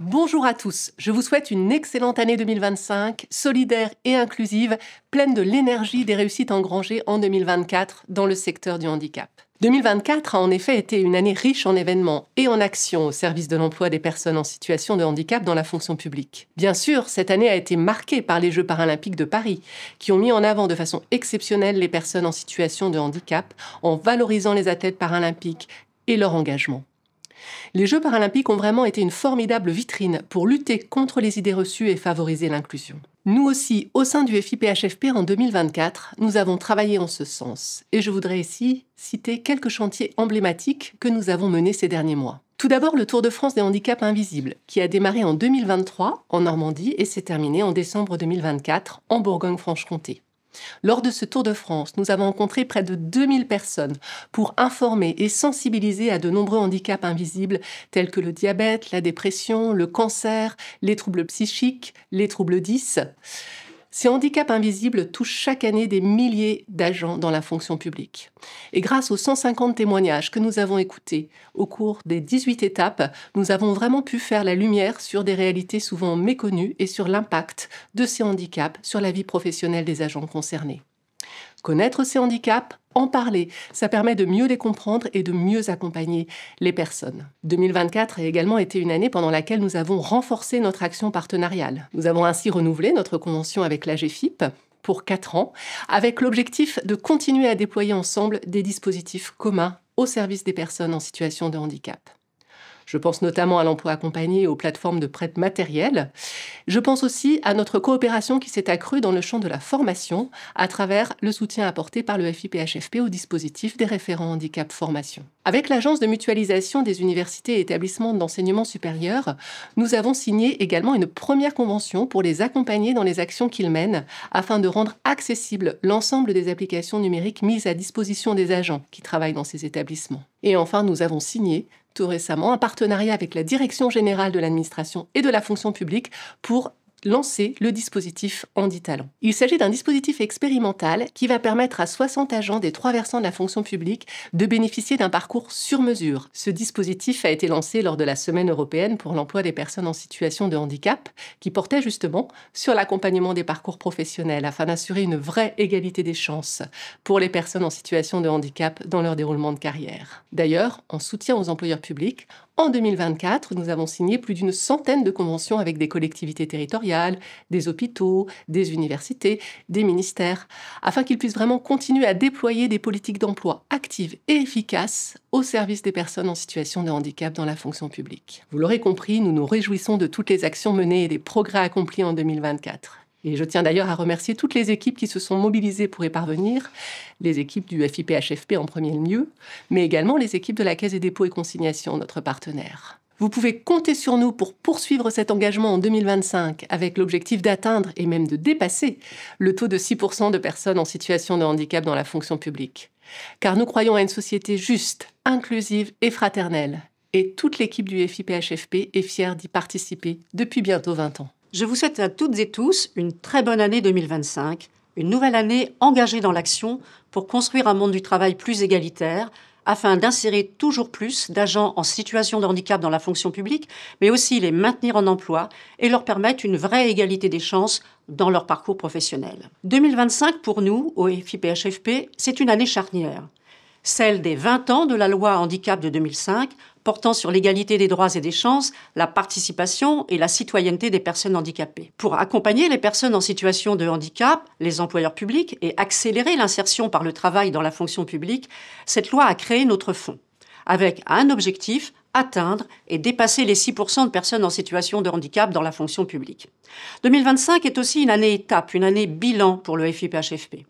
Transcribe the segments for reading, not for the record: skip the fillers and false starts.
Bonjour à tous, je vous souhaite une excellente année 2025, solidaire et inclusive, pleine de l'énergie des réussites engrangées en 2024 dans le secteur du handicap. 2024 a en effet été une année riche en événements et en actions au service de l'emploi des personnes en situation de handicap dans la fonction publique. Bien sûr, cette année a été marquée par les Jeux paralympiques de Paris, qui ont mis en avant de façon exceptionnelle les personnes en situation de handicap en valorisant les athlètes paralympiques et leur engagement. Les Jeux paralympiques ont vraiment été une formidable vitrine pour lutter contre les idées reçues et favoriser l'inclusion. Nous aussi, au sein du FIPHFP en 2024, nous avons travaillé en ce sens. Et je voudrais ici citer quelques chantiers emblématiques que nous avons menés ces derniers mois. Tout d'abord, le Tour de France des handicaps invisibles, qui a démarré en 2023 en Normandie et s'est terminé en décembre 2024 en Bourgogne-Franche-Comté. Lors de ce Tour de France, nous avons rencontré près de 2000 personnes pour informer et sensibiliser à de nombreux handicaps invisibles tels que le diabète, la dépression, le cancer, les troubles psychiques, les troubles 10. Ces handicaps invisibles touchent chaque année des milliers d'agents dans la fonction publique. Et grâce aux 150 témoignages que nous avons écoutés au cours des 18 étapes, nous avons vraiment pu faire la lumière sur des réalités souvent méconnues et sur l'impact de ces handicaps sur la vie professionnelle des agents concernés. Connaître ces handicaps, en parler, ça permet de mieux les comprendre et de mieux accompagner les personnes. 2024 a également été une année pendant laquelle nous avons renforcé notre action partenariale. Nous avons ainsi renouvelé notre convention avec l'AGFIP pour 4 ans, avec l'objectif de continuer à déployer ensemble des dispositifs communs au service des personnes en situation de handicap. Je pense notamment à l'emploi accompagné et aux plateformes de prêt matériel. Je pense aussi à notre coopération qui s'est accrue dans le champ de la formation à travers le soutien apporté par le FIPHFP au dispositif des référents handicap formation. Avec l'Agence de mutualisation des universités et établissements d'enseignement supérieur, nous avons signé également une première convention pour les accompagner dans les actions qu'ils mènent afin de rendre accessible l'ensemble des applications numériques mises à disposition des agents qui travaillent dans ces établissements. Et enfin, nous avons signé tout récemment un partenariat avec la Direction générale de l'administration et de la fonction publique pour lancer le dispositif HandiTalent. Il s'agit d'un dispositif expérimental qui va permettre à 60 agents des 3 versants de la fonction publique de bénéficier d'un parcours sur mesure. Ce dispositif a été lancé lors de la Semaine européenne pour l'emploi des personnes en situation de handicap, qui portait justement sur l'accompagnement des parcours professionnels afin d'assurer une vraie égalité des chances pour les personnes en situation de handicap dans leur déroulement de carrière. D'ailleurs, en soutien aux employeurs publics, en 2024, nous avons signé plus d'une centaine de conventions avec des collectivités territoriales, des hôpitaux, des universités, des ministères, afin qu'ils puissent vraiment continuer à déployer des politiques d'emploi actives et efficaces au service des personnes en situation de handicap dans la fonction publique. Vous l'aurez compris, nous nous réjouissons de toutes les actions menées et des progrès accomplis en 2024. Et je tiens d'ailleurs à remercier toutes les équipes qui se sont mobilisées pour y parvenir, les équipes du FIPHFP en premier lieu, mais également les équipes de la Caisse des dépôts et consignations, notre partenaire. Vous pouvez compter sur nous pour poursuivre cet engagement en 2025 avec l'objectif d'atteindre et même de dépasser le taux de 6% de personnes en situation de handicap dans la fonction publique. Car nous croyons à une société juste, inclusive et fraternelle. Et toute l'équipe du FIPHFP est fière d'y participer depuis bientôt 20 ans. Je vous souhaite à toutes et tous une très bonne année 2025, une nouvelle année engagée dans l'action pour construire un monde du travail plus égalitaire, afin d'insérer toujours plus d'agents en situation de handicap dans la fonction publique, mais aussi les maintenir en emploi et leur permettre une vraie égalité des chances dans leur parcours professionnel. 2025, pour nous, au FIPHFP, c'est une année charnière. Celle des 20 ans de la loi handicap de 2005, portant sur l'égalité des droits et des chances, la participation et la citoyenneté des personnes handicapées. Pour accompagner les personnes en situation de handicap, les employeurs publics, et accélérer l'insertion par le travail dans la fonction publique, cette loi a créé notre fonds, avec un objectif: atteindre et dépasser les 6% de personnes en situation de handicap dans la fonction publique. 2025 est aussi une année étape, une année bilan pour le FIPHFP.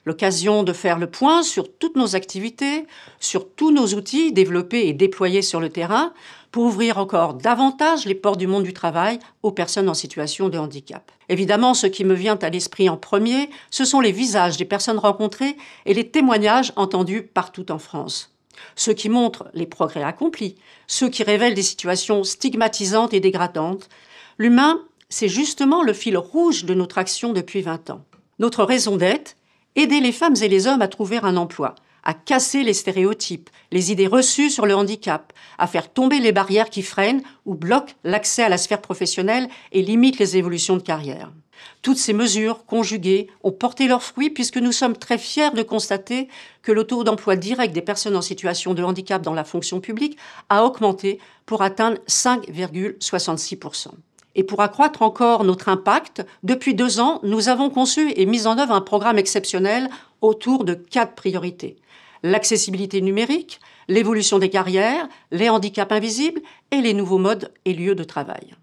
L'occasion de faire le point sur toutes nos activités, sur tous nos outils développés et déployés sur le terrain pour ouvrir encore davantage les portes du monde du travail aux personnes en situation de handicap. Évidemment, ce qui me vient à l'esprit en premier, ce sont les visages des personnes rencontrées et les témoignages entendus partout en France. Ceux qui montrent les progrès accomplis, ceux qui révèlent des situations stigmatisantes et dégradantes. L'humain, c'est justement le fil rouge de notre action depuis 20 ans. Notre raison d'être, aider les femmes et les hommes à trouver un emploi, à casser les stéréotypes, les idées reçues sur le handicap, à faire tomber les barrières qui freinent ou bloquent l'accès à la sphère professionnelle et limitent les évolutions de carrière. Toutes ces mesures conjuguées ont porté leurs fruits puisque nous sommes très fiers de constater que le taux d'emploi direct des personnes en situation de handicap dans la fonction publique a augmenté pour atteindre 5,66%. Et pour accroître encore notre impact, depuis 2 ans, nous avons conçu et mis en œuvre un programme exceptionnel autour de 4 priorités. L'accessibilité numérique, l'évolution des carrières, les handicaps invisibles et les nouveaux modes et lieux de travail.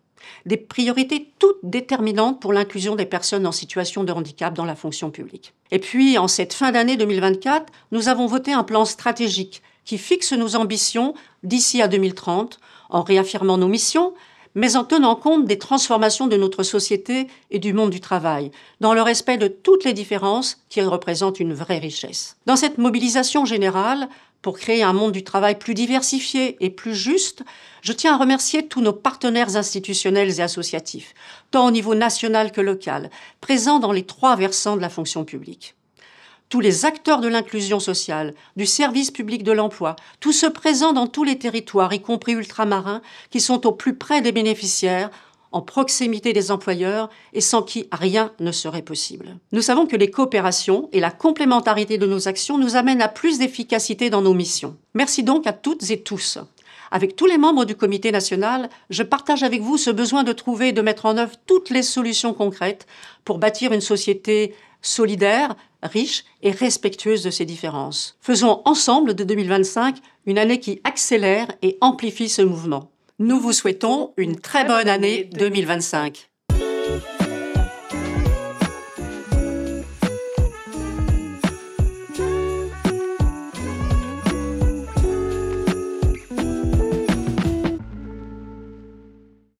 Des priorités toutes déterminantes pour l'inclusion des personnes en situation de handicap dans la fonction publique. Et puis, en cette fin d'année 2024, nous avons voté un plan stratégique qui fixe nos ambitions d'ici à 2030, en réaffirmant nos missions, mais en tenant compte des transformations de notre société et du monde du travail, dans le respect de toutes les différences qui représentent une vraie richesse. Dans cette mobilisation générale, pour créer un monde du travail plus diversifié et plus juste, je tiens à remercier tous nos partenaires institutionnels et associatifs, tant au niveau national que local, présents dans les 3 versants de la fonction publique. Tous les acteurs de l'inclusion sociale, du service public de l'emploi, tous ceux présents dans tous les territoires, y compris ultramarins, qui sont au plus près des bénéficiaires, en proximité des employeurs et sans qui rien ne serait possible. Nous savons que les coopérations et la complémentarité de nos actions nous amènent à plus d'efficacité dans nos missions. Merci donc à toutes et tous. Avec tous les membres du Comité national, je partage avec vous ce besoin de trouver et de mettre en œuvre toutes les solutions concrètes pour bâtir une société solidaire, riche et respectueuse de ses différences. Faisons ensemble de 2025 une année qui accélère et amplifie ce mouvement. Nous vous souhaitons une très bonne année 2025.